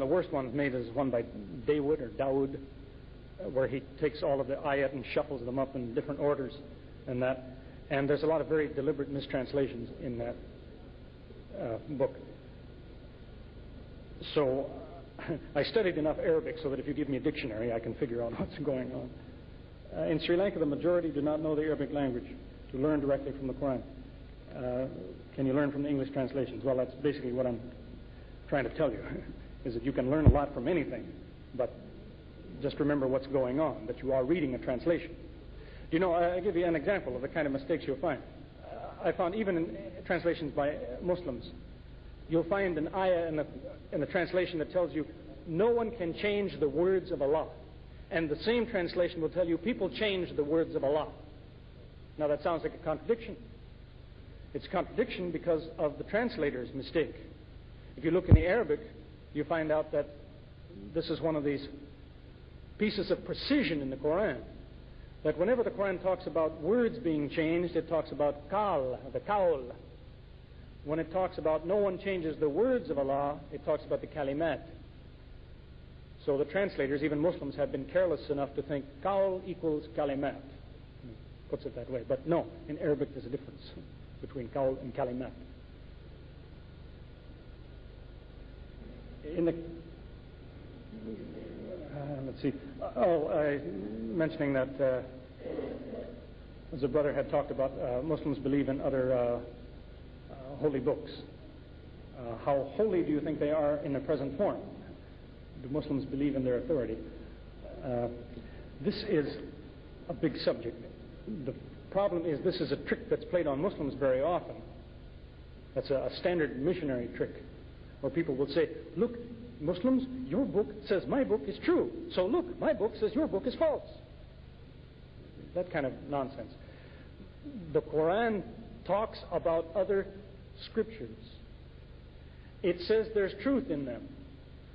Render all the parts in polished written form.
the worst ones made is one by Dawood, where he takes all of the ayat and shuffles them up in different orders and that. And there's a lot of very deliberate mistranslations in that book. So I studied enough Arabic so that if you give me a dictionary, I can figure out what's going on. In Sri Lanka, the majority do not know the Arabic language to learn directly from the Qur'an. Can you learn from the English translations? Well, that's basically what I'm trying to tell you, is that you can learn a lot from anything, but just remember what's going on, that you are reading a translation. You know, I'll give you an example of the kind of mistakes you'll find. I found even in translations by Muslims, you'll find an ayah in a translation that tells you no one can change the words of Allah. And the same translation will tell you people change the words of Allah. Now that sounds like a contradiction. It's a contradiction because of the translator's mistake. If you look in the Arabic, you find out that this is one of these pieces of precision in the Qur'an, that whenever the Qur'an talks about words being changed, it talks about the kaul. When it talks about no one changes the words of Allah, it talks about the kalimat. So the translators, even Muslims, have been careless enough to think kaul equals kalimat. Puts it that way. But no, in Arabic there's a difference between kaul and kalimat. In the let's see. Mentioning that as a brother had talked about, Muslims believe in other holy books. How holy do you think they are in their present form? Do Muslims believe in their authority? This is a big subject. The problem is this is a trick that's played on Muslims very often. That's a standard missionary trick, where people will say, look, Muslims, your book says my book is true. So look, my book says your book is false. That kind of nonsense. The Qur'an talks about other scriptures. It says there's truth in them,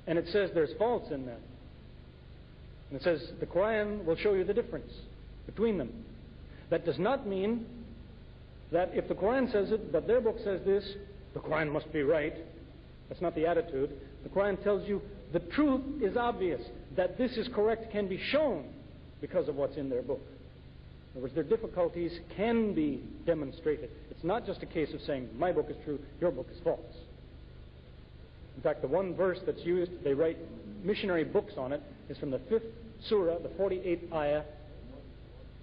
and it says there's faults in them. And it says the Qur'an will show you the difference between them. That does not mean that if the Qur'an says it, but their book says this, the Qur'an must be right. That's not the attitude. The Qur'an tells you the truth is obvious, that this is correct can be shown because of what's in their book. In other words, their difficulties can be demonstrated. It's not just a case of saying, my book is true, your book is false. In fact, the one verse that's used, they write missionary books on it, is from the 5th surah, the 48th ayah,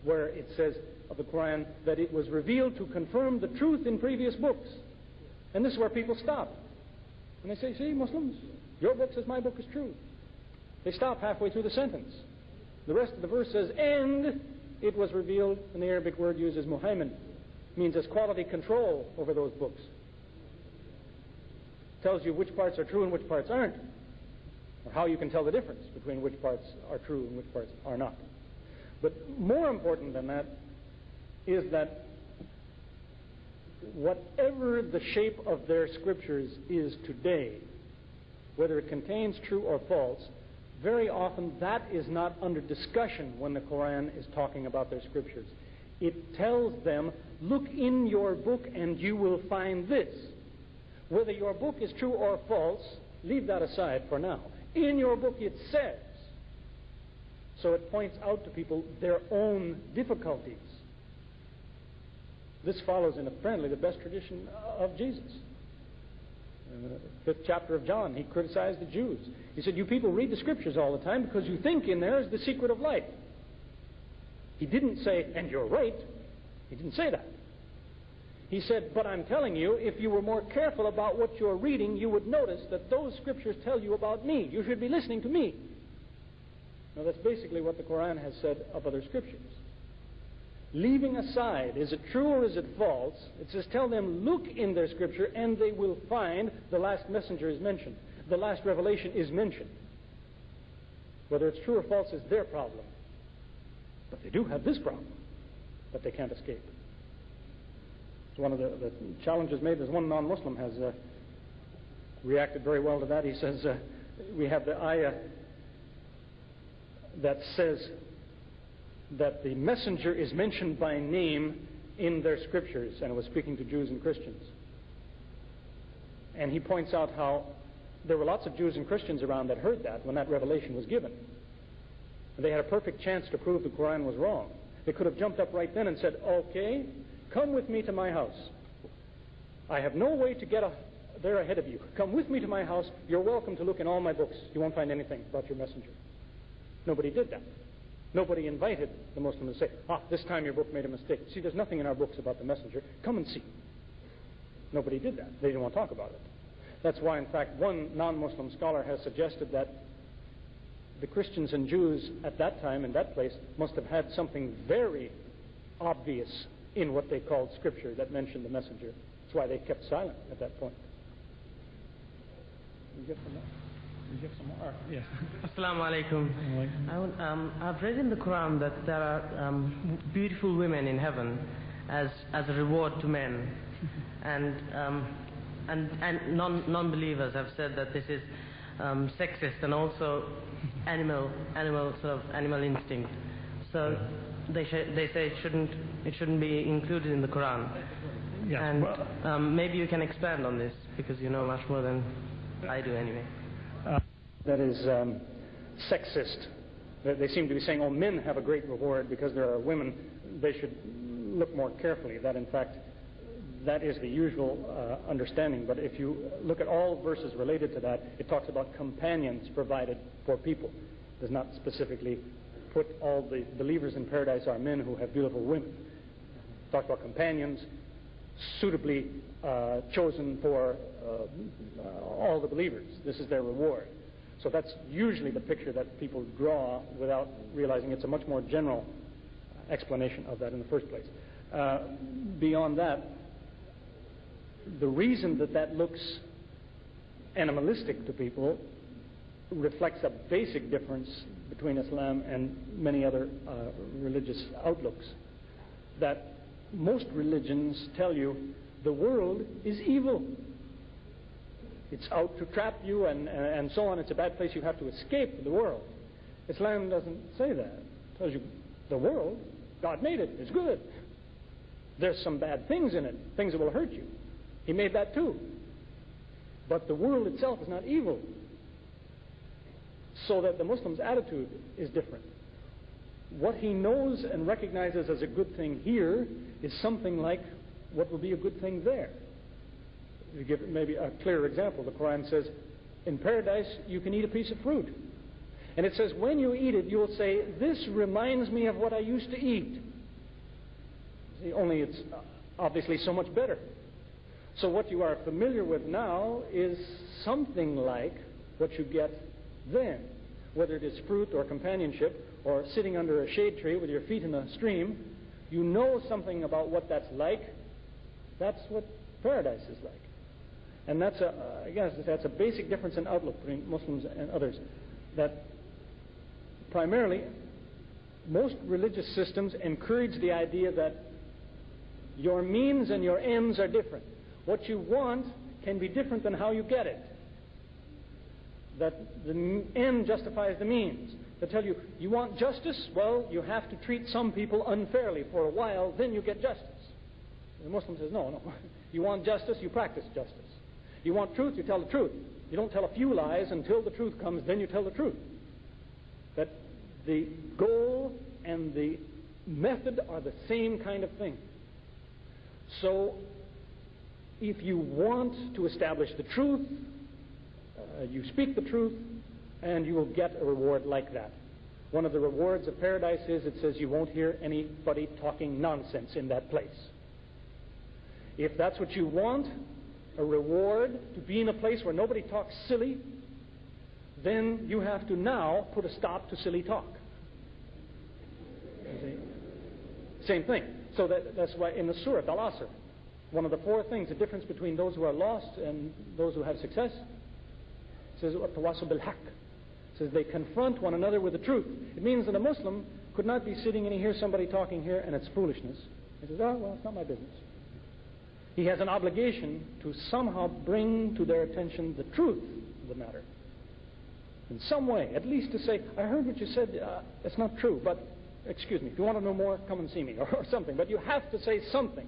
where it says of the Qur'an that it was revealed to confirm the truth in previous books. And this is where people stop. And they say, see, Muslims, your book says my book is true. They stop halfway through the sentence. The rest of the verse says, and it was revealed, and the Arabic word used is muhaymin, means as quality control over those books. Tells you which parts are true and which parts aren't, or how you can tell the difference between which parts are true and which parts are not. But more important than that is that whatever the shape of their scriptures is today, whether it contains true or false, very often that is not under discussion when the Qur'an is talking about their scriptures. It tells them, look in your book and you will find this. Whether your book is true or false, leave that aside for now. In your book it says. So it points out to people their own difficulties. This follows in apparently the best tradition of Jesus. In the 5th chapter of John, he criticized the Jews. He said, you people read the scriptures all the time because you think in there is the secret of life. He didn't say, and you're right. He didn't say that. He said, but I'm telling you, if you were more careful about what you're reading, you would notice that those scriptures tell you about me. You should be listening to me. Now that's basically what the Qur'an has said of other scriptures. Leaving aside, is it true or is it false? It says, tell them, look in their scripture, and they will find the last messenger is mentioned. The last revelation is mentioned. Whether it's true or false is their problem. But they do have this problem that they can't escape. It's one of the challenges made. There's one non-Muslim has reacted very well to that. He says, we have the ayah that says that the messenger is mentioned by name in their scriptures, and it was speaking to Jews and Christians. And he points out how there were lots of Jews and Christians around that heard that when that revelation was given. And they had a perfect chance to prove the Qur'an was wrong. They could have jumped up right then and said, okay, come with me to my house. I have no way to get there ahead of you. Come with me to my house. You're welcome to look in all my books. You won't find anything about your messenger. Nobody did that. Nobody invited the Muslim to say, this time your book made a mistake. See, there's nothing in our books about the messenger. Come and see. Nobody did that. They didn't want to talk about it. That's why, in fact, one non-Muslim scholar has suggested that the Christians and Jews at that time in that place must have had something very obvious in what they called Scripture that mentioned the messenger. That's why they kept silent at that point. You get some more? You get some more? Yes. Assalamu alaikum. I've read in the Quran that there are beautiful women in heaven as a reward to men, and non-believers have said that this is sexist and also animal instinct. So they say it shouldn't be included in the Quran. Yes. And maybe you can expand on this, because you know much more than I do anyway. That is sexist. They seem to be saying, men have a great reward because there are women. They should look more carefully. That, in fact, that is the usual understanding. But if you look at all verses related to that, it talks about companions provided for people. It does not specifically put all the believers in paradise are men who have beautiful women. It talks about companions suitably chosen for all the believers. This is their reward. So that's usually the picture that people draw without realizing it's a much more general explanation of that in the first place. Beyond that, the reason that looks animalistic to people reflects a basic difference between Islam and many other religious outlooks. That most religions tell you the world is evil. It's out to trap you and so on. It's a bad place. You have to escape the world. Islam doesn't say that. It tells you the world, God made it. It's good. There's some bad things in it, things that will hurt you. He made that too. But the world itself is not evil. So that the Muslim's attitude is different. What he knows and recognizes as a good thing here is something like what will be a good thing there. To give maybe a clearer example, the Quran says, in paradise you can eat a piece of fruit. And it says, when you eat it, you will say, this reminds me of what I used to eat. See, only it's obviously so much better. So what you are familiar with now is something like what you get then. Whether it is fruit or companionship or sitting under a shade tree with your feet in a stream, you know something about what that's like. That's what paradise is like. And that's a basic difference in outlook between Muslims and others. That primarily, most religious systems encourage the idea that your means and your ends are different. What you want can be different than how you get it. That the end justifies the means. They tell you, you want justice? Well, you have to treat some people unfairly for a while, then you get justice. The Muslim says, no. You want justice, you practice justice. You want truth, you tell the truth. You don't tell a few lies until the truth comes, then you tell the truth. That the goal and the method are the same kind of thing. So, if you want to establish the truth, you speak the truth, and you will get a reward like that. One of the rewards of paradise is, it says you won't hear anybody talking nonsense in that place. If that's what you want, a reward to be in a place where nobody talks silly, then you have to now put a stop to silly talk. Same thing. So that's why in the Surah Al-Asr, one of the four things, the difference between those who are lost and those who have success, says "Tawasaw bil haqq." Says they confront one another with the truth. It means that a Muslim could not be sitting and he hears somebody talking here and it's foolishness. He says, well, it's not my business. He has an obligation to somehow bring to their attention the truth of the matter. In some way, at least to say, I heard what you said, it's not true, but excuse me, if you want to know more, come and see me, or something. But you have to say something.